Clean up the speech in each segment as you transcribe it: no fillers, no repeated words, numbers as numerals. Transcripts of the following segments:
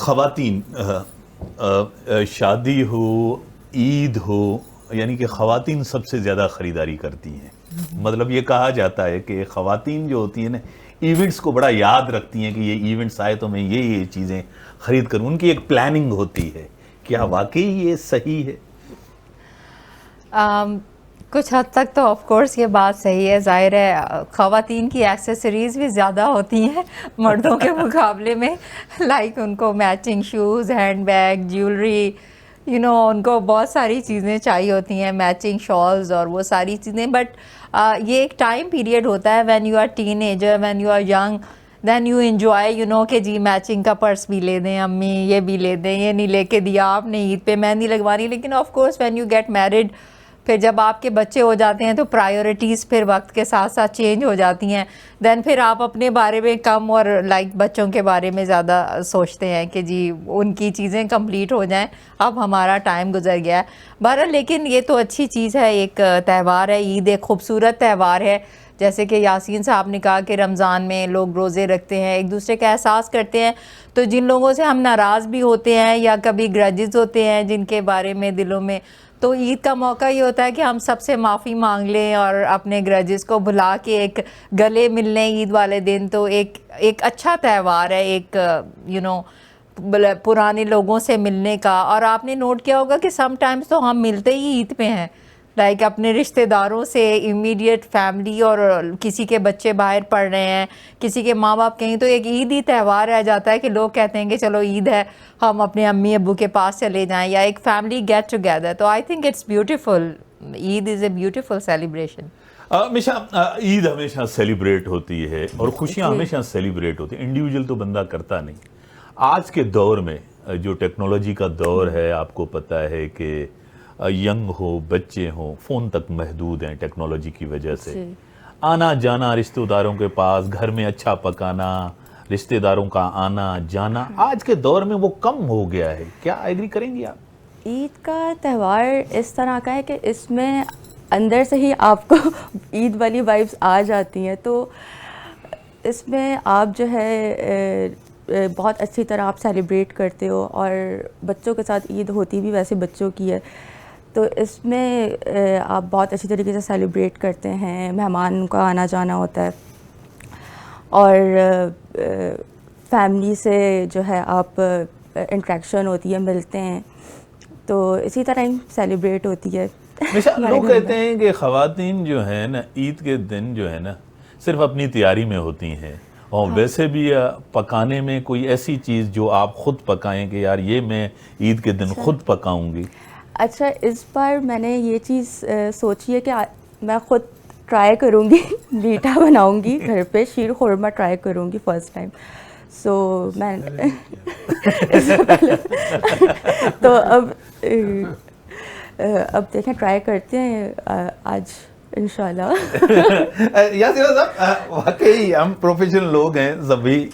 خواتین شادی ہو عید ہو یعنی کہ خواتین سب سے زیادہ خریداری کرتی ہیں. مطلب یہ کہا جاتا ہے کہ خواتین جو ہوتی ہیں نا ایونٹس کو بڑا یاد رکھتی ہیں کہ یہ ایونٹس آئے تو میں یہ چیزیں خرید کروں. ان کی ایک پلاننگ ہوتی ہے. کیا واقعی یہ صحیح ہے؟ کچھ حد تک تو آف کورس یہ بات صحیح ہے. ظاہر ہے خواتین کی ایکسیسریز بھی زیادہ ہوتی ہیں مردوں کے مقابلے میں. لائک ان کو matching shoes, handbag, jewellery, ان کو بہت ساری چیزیں چاہیے ہوتی ہیں، میچنگ شالز اور وہ ساری چیزیں. بٹ یہ ایک ٹائم پیریڈ ہوتا ہے when you are teenager, when you are young, then you enjoy کہ جی میچنگ کا پرس بھی لے دیں امی، یہ بھی لے دیں، یہ نہیں لے کے دیا آپ نے عید پہ مہندی لگوانی. لیکن of course when you get married, پھر جب آپ کے بچے ہو جاتے ہیں تو پرائیورٹیز پھر وقت کے ساتھ ساتھ چینج ہو جاتی ہیں. دین پھر آپ اپنے بارے میں کم اور بچوں کے بارے میں زیادہ سوچتے ہیں کہ جی ان کی چیزیں کمپلیٹ ہو جائیں، اب ہمارا ٹائم گزر گیا ہے. بہرحال لیکن یہ تو اچھی چیز ہے. ایک تہوار ہے عید، ایک خوبصورت تہوار ہے. جیسے کہ یاسین صاحب نے کہا کہ رمضان میں لوگ روزے رکھتے ہیں، ایک دوسرے کا احساس کرتے ہیں. تو جن لوگوں سے ہم ناراض بھی ہوتے ہیں یا کبھی گرجز ہوتے ہیں جن کے بارے میں دلوں میں، تو عید کا موقع یہ ہوتا ہے کہ ہم سب سے معافی مانگ لیں اور اپنے گرجز کو بھلا کے ایک گلے مل لیں عید والے دن. تو ایک اچھا تہوار ہے، ایک پرانے لوگوں سے ملنے کا. اور آپ نے نوٹ کیا ہوگا کہ سم ٹائمز تو ہم ملتے ہی عید پہ ہیں، لائک اپنے رشتہ داروں سے، امیڈیٹ فیملی، اور کسی کے بچے باہر پڑھ رہے ہیں، کسی کے ماں باپ کہیں، تو ایک عید ہی تہوار رہ جاتا ہے کہ لوگ کہتے ہیں کہ چلو عید ہے، ہم اپنے امی ابو کے پاس چلے جائیں، یا ایک فیملی گیٹ ٹوگیدر. تو I think it's beautiful. Eid is a beautiful celebration. ہمیشہ عید ہمیشہ سیلیبریٹ ہوتی ہے اور خوشیاں ہمیشہ سیلیبریٹ ہوتی ہیں. انڈیویجول تو بندہ کرتا نہیں. آج کے دور میں جو ٹیکنالوجی کا دور ہے، آپ کو پتہ ہے کہ ینگ ہو، بچے ہوں، فون تک محدود ہیں ٹیکنالوجی کی وجہ سے. آنا جانا رشتہ داروں کے پاس، گھر میں اچھا پکانا، رشتہ داروں کا آنا جانا آج کے دور میں وہ کم ہو گیا ہے. کیا ایگری کریں گی آپ؟ عید کا تہوار اس طرح کا ہے کہ اس میں اندر سے ہی آپ کو عید والی وائبس آ جاتی ہیں. تو اس میں آپ جو ہے بہت اچھی طرح آپ سیلیبریٹ کرتے ہو، اور بچوں کے ساتھ عید ہوتی بھی ویسے بچوں کی ہے. تو اس میں آپ بہت اچھی طریقے سے سیلیبریٹ کرتے ہیں، مہمان کا آنا جانا ہوتا ہے، اور فیملی سے جو ہے آپ انٹریکشن ہوتی ہے، ملتے ہیں. تو اسی طرح ہی سیلیبریٹ ہوتی ہے. لوگ کہتے ہیں کہ خواتین جو ہیں نا عید کے دن جو ہے نا صرف اپنی تیاری میں ہوتی ہیں، اور ویسے بھی پکانے میں کوئی ایسی چیز جو آپ خود پکائیں کہ یار یہ میں عید کے دن خود پکاؤں گی. اچھا، اس بار میں نے یہ چیز سوچی ہے کہ میں خود ٹرائی کروں گی، میٹھا بناؤں گی گھر پہ، شیر خورما ٹرائی کروں گی فرسٹ ٹائم. سو میں تو اب دیکھیں ٹرائی کرتے ہیں آج انشاءاللہ. یاسر صاحب، واقعی ہم پروفیشنل لوگ ہیں، سبھی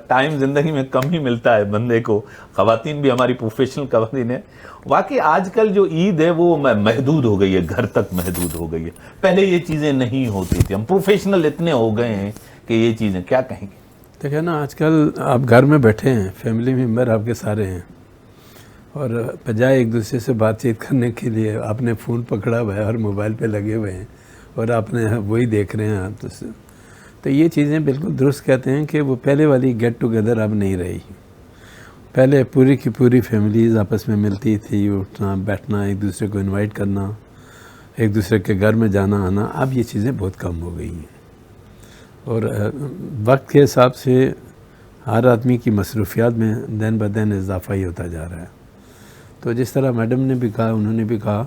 ٹائم زندگی میں کم ہی ملتا ہے بندے کو. خواتین بھی ہماری پروفیشنل خواتین ہیں. واقعی آج کل جو عید ہے وہ محدود ہو گئی ہے، گھر تک محدود ہو گئی ہے. پہلے یہ چیزیں نہیں ہوتی تھی. ہم پروفیشنل اتنے ہو گئے ہیں کہ یہ چیزیں کیا کہیں گے؟ دیکھیں نا، آج کل آپ گھر میں بیٹھے ہیں، فیملی ممبر آپ کے سارے ہیں، اور بجائے ایک دوسرے سے بات چیت کرنے کے لیے آپ نے فون پکڑا ہوا ہے اور موبائل پہ لگے ہوئے ہیں، اور آپ نے وہی دیکھ رہے ہیں آپ. تو یہ چیزیں بالکل درست کہتے ہیں کہ وہ پہلے والی گیٹ ٹوگیدر اب نہیں رہی. پہلے پوری کی پوری فیملیز آپس میں ملتی تھی، اٹھنا بیٹھنا، ایک دوسرے کو انوائٹ کرنا، ایک دوسرے کے گھر میں جانا آنا. اب یہ چیزیں بہت کم ہو گئی ہیں، اور وقت کے حساب سے ہر آدمی کی مصروفیات میں دن بدن اضافہ ہی ہوتا جا رہا ہے. تو جس طرح میڈم نے بھی کہا، انہوں نے بھی کہا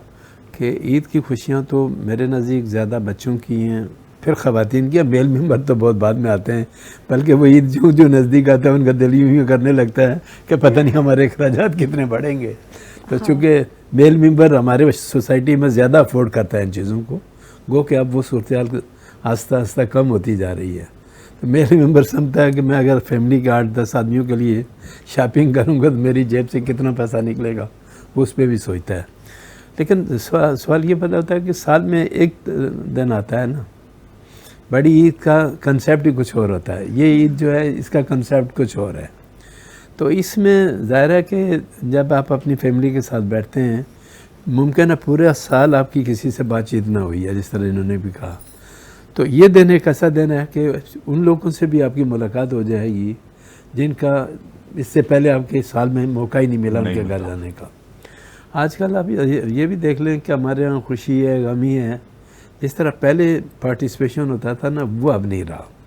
کہ عید کی خوشیاں تو میرے نزدیک زیادہ بچوں کی ہیں، پھر خواتین کی. میل ممبر تو بہت بعد میں آتے ہیں، بلکہ وہ عید جو نزدیک آتا ہے ان کا دل یوں کرنے لگتا ہے کہ پتہ نہیں ہمارے اخراجات کتنے بڑھیں گے. تو چونکہ میل ممبر ہمارے سوسائٹی میں زیادہ افورڈ کرتا ہے ان چیزوں کو، گو کہ اب وہ صورتحال آہستہ آہستہ کم ہوتی جا رہی ہے. تو میل ممبر سمجھتا ہے کہ میں اگر فیملی کے 8-10 آدمیوں کے لیے شاپنگ کروں گا تو میری جیب سے کتنا پیسہ نکلے گا، وہ اس پہ بھی سوچتا ہے. لیکن سوال یہ پیدا ہوتا ہے کہ سال میں ایک دن آتا ہے نا، بڑی عید کا کنسیپٹ ہی کچھ اور ہوتا ہے. یہ عید جو ہے اس کا کنسیپٹ کچھ اور ہے. تو اس میں ظاہر ہے کہ جب آپ اپنی فیملی کے ساتھ بیٹھتے ہیں، ممکن ہے پورا سال آپ کی کسی سے بات چیت نہ ہوئی ہے، جس طرح انہوں نے بھی کہا، تو یہ دن ایک ایسا دن ہے کہ ان لوگوں سے بھی آپ کی ملاقات ہو جائے گی جن کا اس سے پہلے آپ کے سال میں موقع ہی نہیں ملا ان کے گھر جانے کا۔ آج کل آپ یہ بھی دیکھ لیں کہ ہمارے یہاں خوشی ہے، غمی ہے، جس طرح پہلے پارٹیسپیشن ہوتا تھا نا، وہ اب نہیں رہا۔